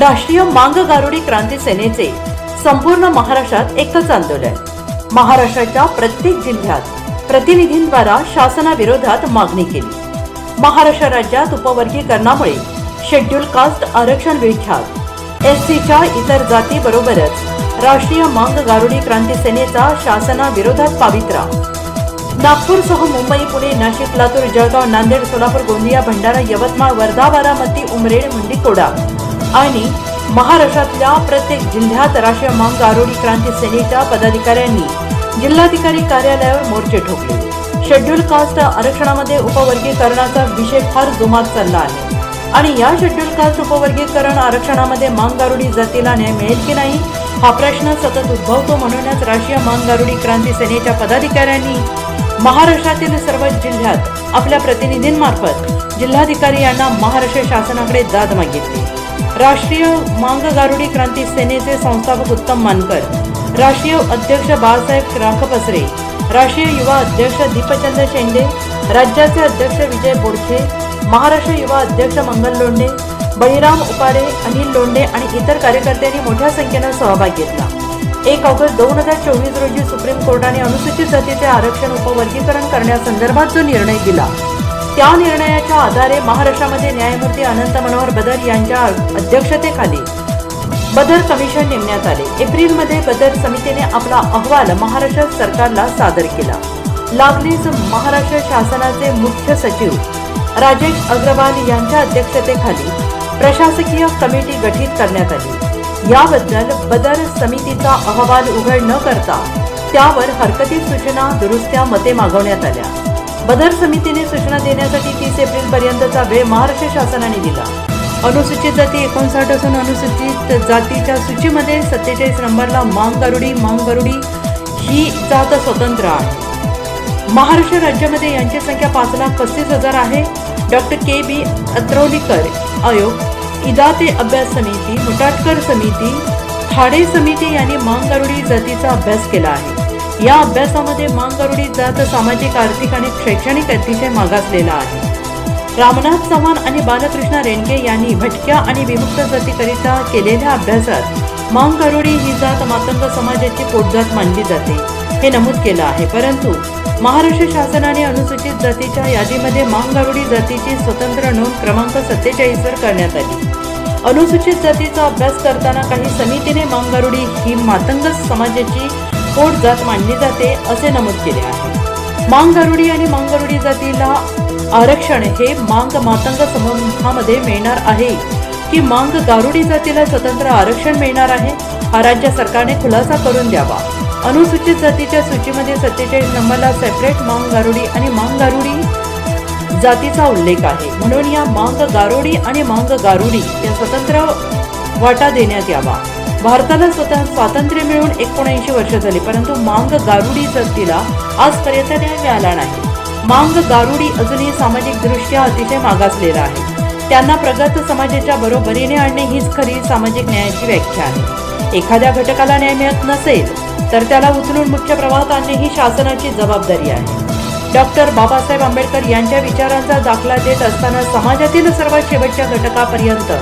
राष्ट्रीय मांग गारुडी क्रांती सेनेचे संपूर्ण महाराष्ट्रात एकच आंदोलन। महाराष्ट्राच्या प्रत्येक जिल्ह्यात प्रतिनिधींद्वारा शासनाविरोधात मागणी केली। महाराष्ट्र राज्यात उपवर्गीकरणामुळे शेड्यूल कास्ट आरक्षण विख्यात एससीच्या इतर जाती बरोबरच राष्ट्रीय मांग गारुडी क्रांती सेनेचा शासनाविरोधात पवित्रा। नागपूरसह मुंबई, पुणे, नाशिक, लातूर, जळगाव, नांदेड, सोलापूर, गोंदिया, भंडारा, यवतमाळ, वर्धा, बारामती, उमरेड, मुंडीकोडा आणि महाराष्ट्रातल्या प्रत्येक जिल्ह्यात राष्ट्रीय मांग गारुडी क्रांती सेनेच्या पदाधिकाऱ्यांनी जिल्हाधिकारी कार्यालयावर मोर्चे ठोकले। शेड्यूल कास्ट आरक्षणामध्ये उपवर्गीकरणाचा विषय फार जोमात चालला आहे आणि या शेड्यूल कास्ट उपवर्गीकरण आरक्षणामध्ये मांग गारुडी जातीला न्याय मिळेल की नाही हा प्रश्न सतत उद्भवतो। म्हणूनच राष्ट्रीय मांग गारुडी क्रांती सेनेच्या पदाधिकाऱ्यांनी महाराष्ट्रातील सर्व जिल्ह्यात आपल्या प्रतिनिधींमार्फत जिल्हाधिकारी यांना महाराष्ट्र शासनाकडे दाद मागितली। राष्ट्रीय मांग गारुडी क्रांती सेनेचे संस्थापक उत्तम मानकर, राष्ट्रीय अध्यक्ष बाळासाहेब राखपसरे, राष्ट्रीय युवा अध्यक्ष दीपचंद शेंडे, राज्याचे अध्यक्ष विजय बोडखे, महाराष्ट्र युवा अध्यक्ष मंगल लोंढे, बळीराम उपारे, अनिल लोंढे आणि इतर कार्यकर्त्यांनी मोठ्या संख्येने सहभाग घेतला। 1 ऑगस्ट 2024 रोजी सुप्रीम कोर्टाने अनुसूचित जातीचे आरक्षण उपवर्गीकरण करण्यासंदर्भात जो निर्णय दिला त्या निर्णयाच्या आधारे महाराष्ट्रामध्ये न्यायमूर्ती अनंत मनोहर बदर यांच्या अध्यक्षतेखाली बदर कमिशन नेमण्यात आले। एप्रिलमध्ये बदर समितीने आपला अहवाल महाराष्ट्र सरकारला सादर केला। लागलीच महाराष्ट्र शासनाचे मुख्य सचिव राजेश अग्रवाल यांच्या अध्यक्षतेखाली प्रशासकीय कमिटी गठीत करण्यात आली। याबद्दल बदर समितीचा अहवाल उघड न करता त्यावर हरकती, सूचना, दुरुस्त्या, मते मागवण्यात आल्या। बदर समितीने सूचना देण्यासाठी 30 एप्रिल पर्यंतचा वेळ महाराष्ट्र शासनाने दिला। अनुसूचित जाती 59 असून अनुसूचित जातीच्या सूचीमध्ये 47 नंबरला मांग गारुडी ही जात स्वतंत्र आहे। महाराष्ट्र राज्यामध्ये यांची संख्या 5,35,000 आहे। Doctor KB. अत्रौलीकर आयोग, इदाते अभ्यास समिती, मुटाटकर समिती, थाडे समिती यांनी मांग गारुडी जातीचा अभ्यास केला आहे। या अभ्यासामध्ये मांग गारुडी जात सामाजिक, आर्थिक आणि शैक्षणिक अतिशय मागासलेला आहे। रामनाथ चव्हाण आणि बालकृष्ण रेणके यांनी भटक्या आणि विमुक्त जातीकरिता केलेल्या अभ्यासात मांग गारुडी ही जात मातंग समाजाची पोटजात मानली जाते हे नमूद केलं आहे। परंतु महाराष्ट्र शासनाने अनुसूचित जातीच्या यादीमध्ये मांग गारुडी जातीची स्वतंत्र नोंद क्रमांक 47 वर करण्यात आली। अनुसूचित जातीचा अभ्यास करताना काही समितीने मांग गारुडी ही मातंग समाजाची पोट जात मानली जाते असे नमूद केले आहे। मांग गारुडी आणि मांग गारुडी जातीला आरक्षण हे मांग मातंग समूहामध्ये मिळणार आहे की मांग गारुडी जातीला स्वतंत्र आरक्षण मिळणार आहे हा राज्य सरकारने खुलासा करून द्यावा। अनुसूचित जातीच्या सूचीमध्ये 47 नंबरला सेपरेट मांग गारुडी आणि मांग गारुडी जातीचा उल्लेख आहे। म्हणून या मांग गारुडी आणि मांग गारुडी या स्वतंत्र वाटा देण्यात यावा। भारताला स्वातंत्र्य मिळून 79 वर्ष झाली, परंतु मांग गारुडी जातीला आजपर्यंत न्याय मिळाला नाही। मांग गारुडी अजूनही सामाजिक दृष्ट्या अतिशय मागासलेला आहे। त्यांना प्रगत समाजाच्या बरोबरीने आणणे हीच खरी सामाजिक न्यायाची व्याख्या आहे। एखाद्या घटकाला न्याय मिळत नसेल तर त्याला उचलून मुख्य प्रवाहात आणणे ही शासनाची जबाबदारी आहे। डॉक्टर बाबासाहेब आंबेडकर यांच्या विचारांचा दाखला देत असताना समाजातील सर्वात शेवटच्या घटकापर्यंत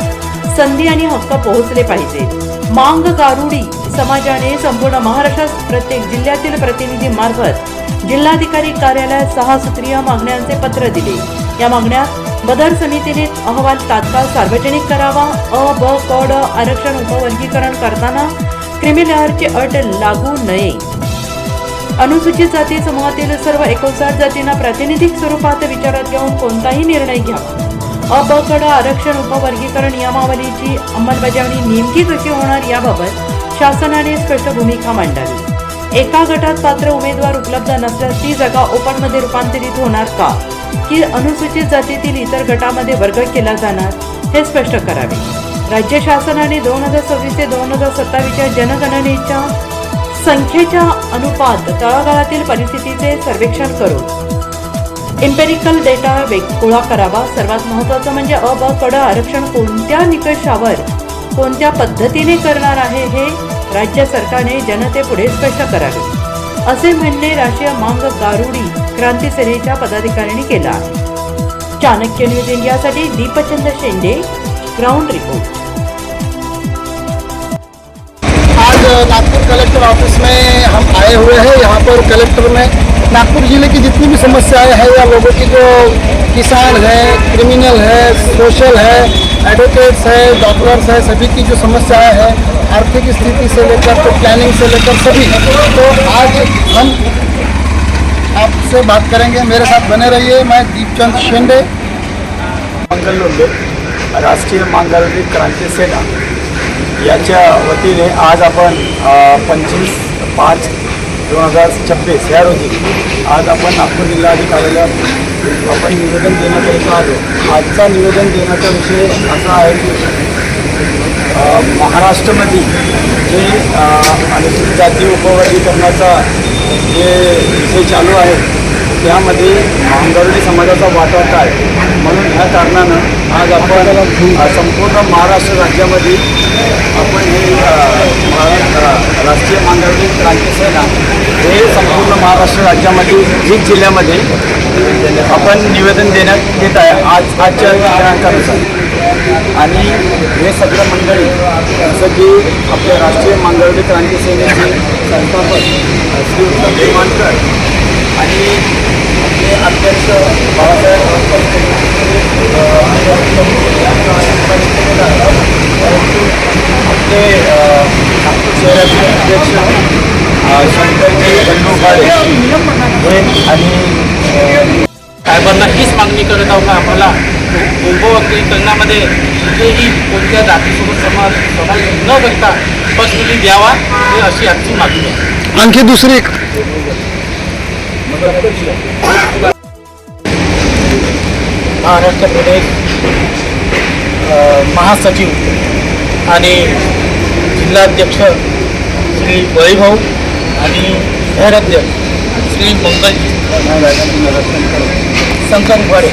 संधी आणि हक्क पोहोचले पाहिजे। मांग गारुडी समाजाने संपूर्ण महाराष्ट्रात प्रत्येक जिल्ह्यातील प्रतिनिधींमार्फत जिल्हाधिकारी कार्यालयात 6 सूत्रीय मागण्यांचे पत्र दिले। या मागण्यात बदर समितीने अहवाल तात्काळ सार्वजनिक करावा, अ, ब, क, ड आरक्षण उपवर्गीकरण करताना क्रिमिलेअरची अट लागू नये, अनुसूचित जाती समूहातील सर्व 59 जातींना प्रातिनिधिक स्वरूपात विचारात घेऊन कोणताही निर्णय घ्यावा, अ, ब, क, ड आरक्षण उपवर्गीकरण नियमावलीची अंमलबजावणी नेमकी कशी होणार याबाबत शासनाने स्पष्ट भूमिका मांडावी। एका गटात पात्र उमेदवार उपलब्ध नसल्यास ती जागा ओपनमध्ये रूपांतरित होणार का की अनुसूचित जातीतील इतर गटामध्ये वर्ग केला जाणार हे स्पष्ट करावे। राज्य शासनाने 2026 ते 2027च्या जनगणनेच्या संख्येच्या अनुपात तळागाळातील परिस्थितीचे सर्वेक्षण करून एम्पेरिकल डेटा गोळा करावा। सर्वात महत्त्वाचं म्हणजे अ, ब, क, ड आरक्षण कोणत्या निकषावर कोणत्या पद्धतीने करणार आहे हे राज्य सरकारने जनतेपुढे स्पष्ट करावे असे म्हणणे राष्ट्रीय मांग गारुडी क्रांती सेनेच्या पदाधिकाऱ्यांनी केलं आहे। चाणक्य न्यूज इंडियासाठी Deepchand Shende, ground report. Nagpur collector office में हम आए हुए हैं। यहाँ पर कलेक्टर में नागपुर जिले की जितनी भी समस्याएं हैं या लोगों की जो किसान है, क्रिमिनल है, सोशल है, एडवोकेट्स है, डॉक्टर्स है, सभी की जो समस्याएं हैं आर्थिक स्थिति से लेकर तो प्लानिंग से लेकर सभी, तो आज हम आपसे बात करेंगे। मेरे साथ बने रहिए। मैं दीपचंद शेंडे, मंगल लोंढे, राष्ट्रीय मांगावरी क्रांती सेना याच्या वतीने आज आपण 25/5/2026 या रोजी आज आपण नागपूर जिल्हाधिकारी कार्यालयात आपण निवेदन देण्याकरिता आलो। आजचा निवेदन देण्याचा विषय असा आहे की महाराष्ट्रामध्ये जे अनुसूचित जाती उपवर्गीकरणाचा जे विषय चालू आहे त्यामध्ये मांगावरी समाजाचा वाटा काय, म्हणून ह्या कारणानं आज आपण संपूर्ण महाराष्ट्र राज्यामध्ये आपण हे राष्ट्रीय मांगावरी क्रांती सेना हे संपूर्ण महाराष्ट्र राज्यामध्ये 20 जिल्ह्यामध्ये आपण निवेदन देण्यात येत आहे आजच्या दिनांकानुसार। आणि हे सगळं मंडळी जसं की आपल्या राष्ट्रीय मांगावरी क्रांती सेनेचे संस्थापक श्री उत्तम देवानकर आणि आपले अध्यक्ष बाळासाहेब आपले नागपूर शहराचे अध्यक्ष शंकरजी बंडू काळे हे आणि साहेबांना हीच मागणी करत आहोत. आम्हाला उपवर्गीकरणामध्ये कुठेही कोणत्या जातीसोबत समाज न करता पर्सनली द्यावा, ही अशी आमची मागणी आहे. आणखी दुसरी एक महाराष्ट्र प्रदेश महासचिव आणि जिल्हाध्यक्ष श्री बळीभाऊ आणि शहराध्यक्ष श्री मंगलजी शंकर उभाडे